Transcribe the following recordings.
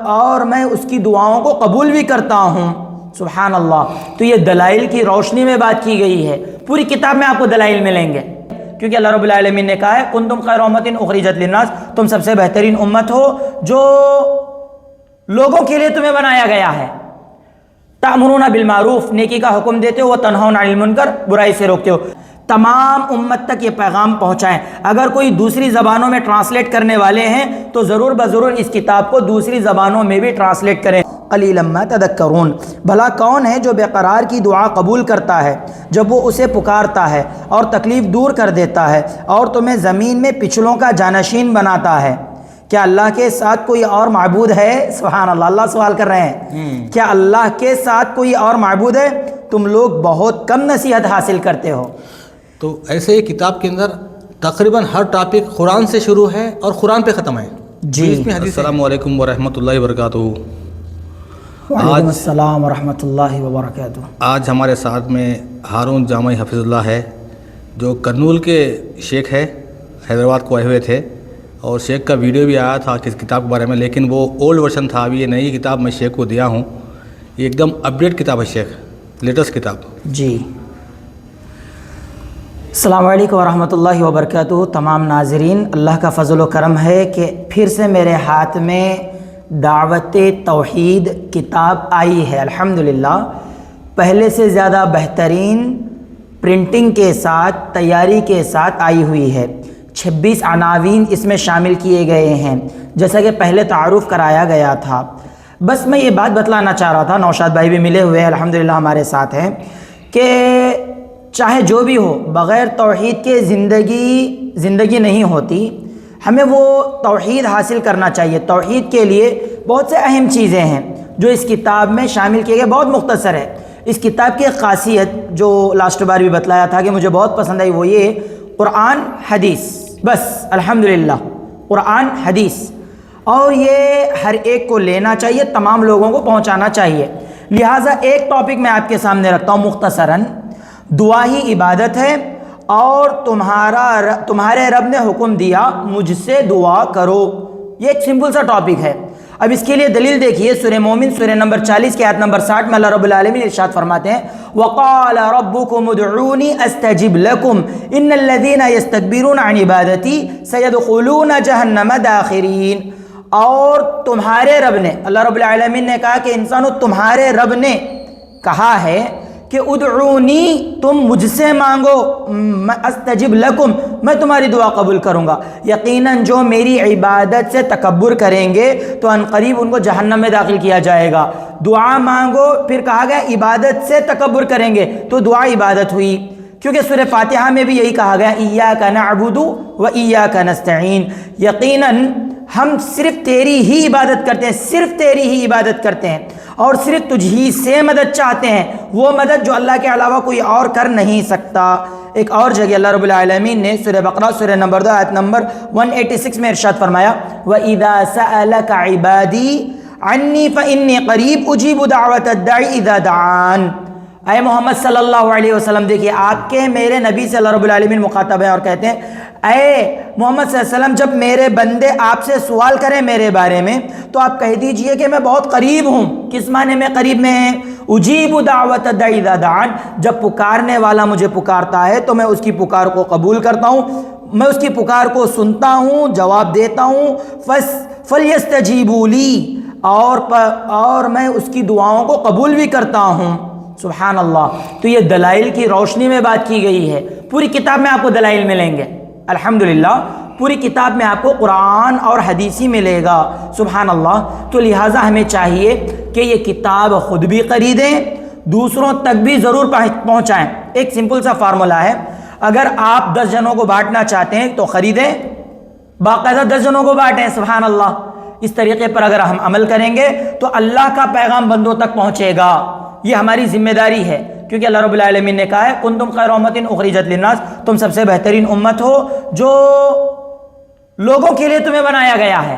اور میں اس کی دعاؤں کو قبول بھی کرتا ہوں۔ سبحان اللہ۔ تو یہ دلائل کی روشنی میں بات کی گئی ہے، پوری کتاب میں آپ کو دلائل ملیں گے، کیونکہ اللہ رب العالمین نے کہا ہے کنتم خیر امۃ اخرجت للناس، تم سب سے بہترین امت ہو جو لوگوں کے لیے تمہیں بنایا گیا ہے۔ تأمرون بالمعروف، نیکی کا حکم دیتے ہو، وتنہون عن المنکر، برائی سے روکتے ہو۔ تمام امت تک یہ پیغام پہنچائیں۔ اگر کوئی دوسری زبانوں میں ٹرانسلیٹ کرنے والے ہیں تو ضرور بضرور اس کتاب کو دوسری زبانوں میں بھی ٹرانسلیٹ کریں۔ قلیلا ما تذکرون، بھلا کون ہے جو بے قرار کی دعا قبول کرتا ہے جب وہ اسے پکارتا ہے اور تکلیف دور کر دیتا ہے اور تمہیں زمین میں پچھلوں کا جانشین بناتا ہے؟ کیا اللہ کے ساتھ کوئی اور معبود ہے؟ سبحان اللہ، اللہ سوال کر رہے ہیں، کیا اللہ کے ساتھ کوئی اور معبود ہے؟ تم لوگ بہت کم نصیحت حاصل کرتے ہو۔ تو ایسے ہی کتاب کے اندر تقریباً ہر ٹاپک قرآن سے شروع ہے اور قرآن پہ ختم ہے۔ جی، اس میں حدیث۔ السلام علیکم ورحمۃ اللہ وبرکاتہ۔ وعلیکم السلام ورحمۃ اللہ وبرکاتہ۔ آج ہمارے ساتھ میں ہارون جامعی حفظ اللہ ہے، جو کرنول کے شیخ ہے، حیدرآباد کو آئے ہوئے تھے، اور شیخ کا ویڈیو بھی آیا تھا کس کتاب کے بارے میں، لیکن وہ اولڈ ورژن تھا۔ ابھی یہ نئی کتاب میں شیخ کو دیا ہوں، یہ ایک دم اپڈیٹ کتاب ہے شیخ، لیٹسٹ کتاب۔ جی، السلام علیکم ورحمۃ اللہ وبرکاتہ۔ تمام ناظرین، اللہ کا فضل و کرم ہے کہ پھر سے میرے ہاتھ میں دعوت توحید کتاب آئی ہے، الحمدللہ۔ پہلے سے زیادہ بہترین پرنٹنگ کے ساتھ، تیاری کے ساتھ آئی ہوئی ہے۔ 26 عناوین اس میں شامل کیے گئے ہیں، جیسا کہ پہلے تعارف کرایا گیا تھا۔ بس میں یہ بات بتلانا چاہ رہا تھا، نوشاد بھائی بھی ملے ہوئے ہیں، الحمدللہ ہمارے ساتھ ہیں، کہ چاہے جو بھی ہو، بغیر توحید کے زندگی نہیں ہوتی۔ ہمیں وہ توحید حاصل کرنا چاہیے۔ توحید کے لیے بہت سے اہم چیزیں ہیں جو اس کتاب میں شامل کیے گئے، بہت مختصر ہے۔ اس کتاب کی ایک خاصیت جو لاسٹ بار بھی بتلایا تھا کہ مجھے بہت پسند آئی، وہ یہ قرآن حدیث، بس الحمدللہ قرآن حدیث، اور یہ ہر ایک کو لینا چاہیے، تمام لوگوں کو پہنچانا چاہیے۔ لہٰذا ایک ٹاپک میں آپ کے سامنے رکھتا ہوں مختصراً، دعا ہی عبادت ہے، اور تمہارے رب نے حکم دیا مجھ سے دعا کرو۔ یہ ایک سمپل سا ٹاپک ہے۔ اب اس کے لیے دلیل دیکھیے، سورہ مومن سورہ نمبر 40 کی آیت نمبر 60 میں اللہ رب العالمین ارشاد فرماتے ہیں وَقَالَ رَبُّكُمُ ادْعُونِي أَسْتَجِبْ لَكُمْ إِنَّ الَّذِينَ يَسْتَكْبِرُونَ عَنْ عِبَادَتِي سَيَدْخُلُونَ جَهَنَّمَ دَاخِرِينَ۔ اور تمہارے رب نے، اللہ رب العالمین نے کہا کہ انسانو تمہارے رب نے کہا ہے کہ ادعونی، تم مجھ سے مانگو، استجب لکم، میں تمہاری دعا قبول کروں گا۔ یقیناً جو میری عبادت سے تکبر کریں گے تو عنقریب ان کو جہنم میں داخل کیا جائے گا۔ دعا مانگو، پھر کہا گیا عبادت سے تکبر کریں گے تو دعا عبادت ہوئی، کیونکہ سورہ فاتحہ میں بھی یہی کہا گیا ایاک نعبد و ایاک نستعین، یقیناً ہم صرف تیری ہی عبادت کرتے ہیں، صرف تیری ہی عبادت کرتے ہیں، اور صرف تجھ ہی سے مدد چاہتے ہیں، وہ مدد جو اللہ کے علاوہ کوئی اور کر نہیں سکتا۔ ایک اور جگہ اللہ رب العالمین نے سورہ بقرہ سورہ نمبر 2 آیت نمبر 186 میں ارشاد فرمایا وَإِذَا سَأَلَكَ عِبَادِي عَنِّي فَإِنِّي قَرِيبٌ أُجِيبُ دَعْوَةَ الدَّاعِ إِذَا دَعَانِ۔ اے محمد صلی اللہ علیہ وسلم، دیکھیے آپ کے میرے نبی سے اللہ رب العالمین مخاطب ہیں اور کہتے ہیں اے محمد صلی اللہ علیہ وسلم، جب میرے بندے آپ سے سوال کریں میرے بارے میں تو آپ کہہ دیجئے کہ میں بہت قریب ہوں۔ کس معنی میں قریب میں ہیں؟ اجیب دعوت الداعی اذا دعان، جب پکارنے والا مجھے پکارتا ہے تو میں اس کی پکار کو قبول کرتا ہوں، میں اس کی پکار کو سنتا ہوں، جواب دیتا ہوں۔ فلیستجیبوا لی، اور میں اس کی دعاؤں کو قبول بھی کرتا ہوں۔ سبحان اللہ۔ تو یہ دلائل کی روشنی میں بات کی گئی ہے، پوری کتاب میں آپ کو دلائل ملیں گے، الحمدللہ پوری کتاب میں آپ کو قرآن اور حدیثی ملے گا، سبحان اللہ۔ تو لہٰذا ہمیں چاہیے کہ یہ کتاب خود بھی خریدیں، دوسروں تک بھی ضرور پہنچائیں۔ ایک سمپل سا فارمولا ہے، اگر آپ 10 جنوں کو بانٹنا چاہتے ہیں تو خریدیں، باقاعدہ 10 جنوں کو بانٹیں، سبحان اللہ۔ اس طریقے پر اگر ہم عمل کریں گے تو اللہ کا پیغام بندوں تک پہنچے گا، یہ ہماری ذمہ داری ہے، کیونکہ اللہ رب العالمین نے کہا ہے کنتم خیر امۃ اخرجت للناس، تم سب سے بہترین امت ہو جو لوگوں کے لیے تمہیں بنایا گیا ہے۔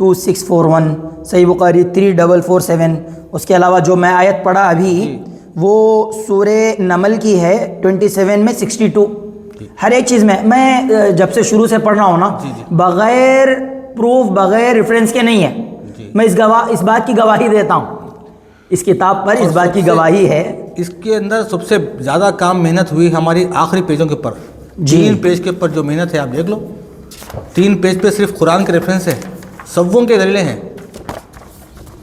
2641, صحیح بخاری 3447. اس کے علاوہ جو میں آیت پڑھا ابھی وہ سورہ نمل کی ہے 27 میں 62. ہر ایک چیز میں جب سے شروع سے پڑھ رہا ہوں نا بغیر پروف بغیر ریفرنس کے نہیں ہے. میں اس بات کی گواہی دیتا ہوں, اس کتاب پر اس بات کی گواہی ہے. اس کے اندر سب سے زیادہ کام محنت ہوئی ہماری آخری پیجوں کے اوپر. 3 پیج کے اوپر جو محنت ہے آپ دیکھ لو, 3 پیج پہ صرف قرآن کے ریفرنس ہے, سبوں کے دلیلیں ہیں.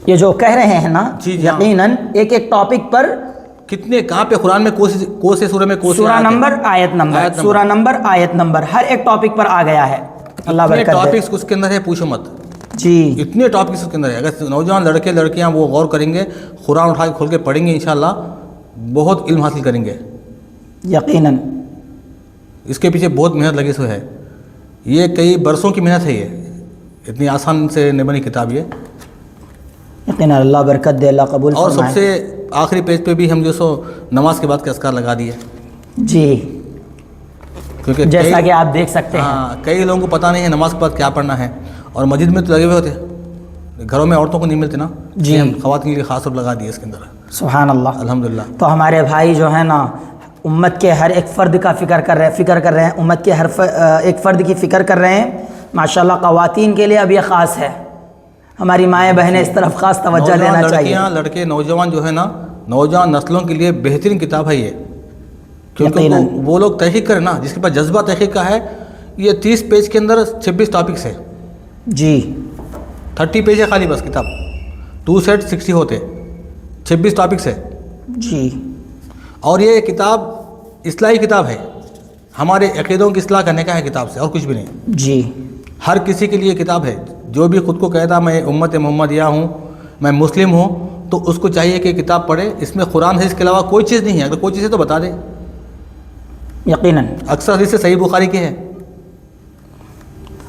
یہ جو کہہ رہے ہیں نا یقیناً ایک ایک ٹاپک پر کتنے کہاں پہ قرآن میں کون سے سورہ میں کون سے سورہ نمبر آیت نمبر سورہ نمبر آیت نمبر ہر ایک ٹاپک پر آ گیا ہے. اللہ برکت دے. ٹاپکس اس کے اندر ہے پوچھو مت جی, اتنے ٹاپکس اس کے اندر ہے. اگر نوجوان لڑکے لڑکیاں وہ غور کریں گے, قرآن اٹھا کے کھول کے پڑھیں گے, انشاءاللہ بہت علم حاصل کریں گے. یقیناً اس کے پیچھے بہت محنت لگی ہوئی ہے. یہ کئی برسوں کی محنت ہے, یہ اتنی آسان سے نہیں بنی کتاب یہ. یقیناً اللہ برکت دے, اللہ قبول اور فرمائے. سب سے آخری پیج پہ بھی ہم جو سو نماز کے بعد کے اذکار لگا دیے جی, کیونکہ جیسا کہ آپ دیکھ سکتے ہیں. ہاں, کئی لوگوں کو پتہ نہیں ہے نماز کے بعد کیا پڑھنا ہے, اور مسجد میں تو لگے ہوئے ہوتے, گھروں میں عورتوں کو نہیں ملتے نا. جی, ہم خواتین کے لیے خاص لگا دیے اس کے اندر. سبحان اللہ, الحمدللہ. تو ہمارے بھائی جو ہے نا امت کے ہر ایک فرد کا فکر کر رہے ہیں, امت کے ہر ایک فرد کی فکر کر رہے ہیں. ماشاءاللہ خواتین کے لیے اب یہ خاص ہے, ہماری مائیں بہنیں اس طرف خاص توجہ دینا چاہیے. لڑکیاں لڑکے نوجوان جو ہے نا, نوجوان نسلوں کے لیے بہترین کتاب ہے یہ, کیونکہ وہ لوگ تحقیق کریں نا, جس کے پاس جذبہ تحقیق کا ہے. یہ 30 پیج کے اندر 26 ٹاپکس ہے جی, 30 پیج ہے خالی بس کتاب, 2 سیٹ 60 ہوتے, 26 ٹاپکس ہے جی. اور یہ کتاب اصلاحی کتاب ہے, ہمارے عقیدوں کی اصلاح کرنے کا ہے کتاب سے, اور کچھ بھی نہیں جی. ہر کسی کے لیے کتاب ہے. جو بھی خود کو کہتا میں امت محمدیہ ہوں, میں مسلم ہوں, تو اس کو چاہیے کہ کتاب پڑھے. اس میں قرآن حدیث کے علاوہ کوئی چیز نہیں ہے, اگر کوئی چیز ہے تو بتا دے. یقیناً اکثر حدیث سے صحیح بخاری کے ہے.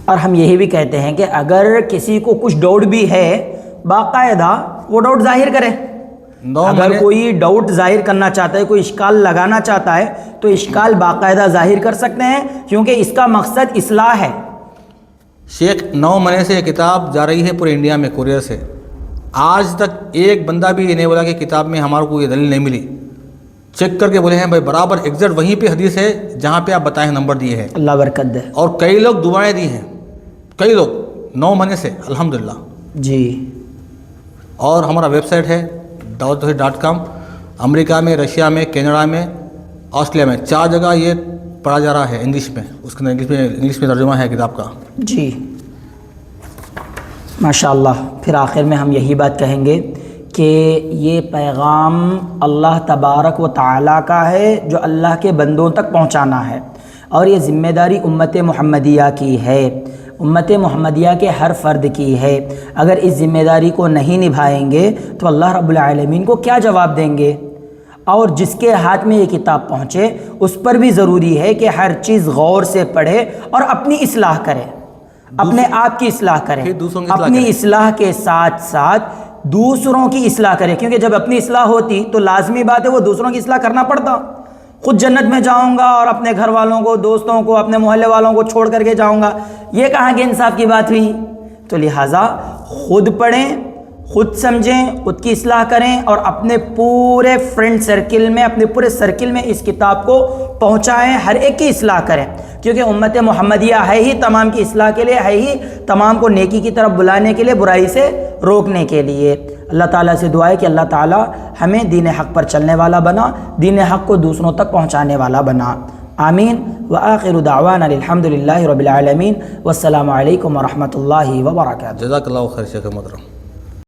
اور ہم یہی بھی کہتے ہیں کہ اگر کسی کو کچھ ڈاؤٹ بھی ہے باقاعدہ وہ ڈاؤٹ ظاہر کرے. اگر کوئی ڈاؤٹ ظاہر کرنا چاہتا ہے, کوئی اشکال لگانا چاہتا ہے, تو اشکال باقاعدہ ظاہر کر سکتے ہیں, کیونکہ اس کا مقصد اصلاح ہے. شیخ 9 مہینے سے یہ کتاب جا رہی ہے پورے انڈیا میں کوریئر سے. آج تک ایک بندہ بھی یہ نہیں بولا کہ کتاب میں ہمارے کو یہ دلیل نہیں ملی. چیک کر کے بولے ہیں بھائی برابر ایگزیکٹ وہیں پہ حدیث ہے جہاں پہ آپ بتائیں نمبر دیے ہیں. اللہ برکت دے. اور کئی لوگ دعائیں دی ہیں, کئی لوگ 9 مہینے سے الحمدللہ. جی. اور ہمارا ویب سائٹ ہے dawatohid.com. امریکہ میں, رشیا میں, کینیڈا میں, آسٹریلیا میں 4 جگہ یہ پڑھا جا رہا ہے انگلش میں. اس کے اندر انگلش میں ترجمہ ہے کتاب کا. جی ماشاءاللہ. پھر آخر میں ہم یہی بات کہیں گے کہ یہ پیغام اللہ تبارک و تعالیٰ کا ہے جو اللہ کے بندوں تک پہنچانا ہے, اور یہ ذمہ داری امت محمدیہ کی ہے, امت محمدیہ کے ہر فرد کی ہے. اگر اس ذمہ داری کو نہیں نبھائیں گے تو اللہ رب العالمین کو کیا جواب دیں گے؟ اور جس کے ہاتھ میں یہ کتاب پہنچے اس پر بھی ضروری ہے کہ ہر چیز غور سے پڑھے اور اپنی اصلاح کرے, اپنے آپ کی اصلاح کرے, اپنی اصلاح کے ساتھ ساتھ دوسروں کی اصلاح کرے. کیونکہ جب اپنی اصلاح ہوتی تو لازمی بات ہے وہ دوسروں کی اصلاح کرنا پڑتا. خود جنت میں جاؤں گا اور اپنے گھر والوں کو, دوستوں کو, اپنے محلے والوں کو چھوڑ کر کے جاؤں گا, یہ کہاں کہ انصاف کی بات ہوئی. تو لہٰذا خود پڑھیں, خود سمجھیں, خود کی اصلاح کریں, اور اپنے پورے فرینڈ سرکل میں, اپنے پورے سرکل میں اس کتاب کو پہنچائیں, ہر ایک کی اصلاح کریں. کیونکہ امت محمدیہ ہے ہی تمام کی اصلاح کے لیے, ہے ہی تمام کو نیکی کی طرف بلانے کے لیے, برائی سے روکنے کے لیے. اللہ تعالیٰ سے دعا ہے کہ اللہ تعالیٰ ہمیں دین حق پر چلنے والا بنا, دین حق کو دوسروں تک پہنچانے والا بنا. آمین. وآخر دعوانا الحمدللہ رب العالمین, والسلام علیکم ورحمۃ اللہ وبرکاتہ. جزاک اللہ خیر شیخ محترم.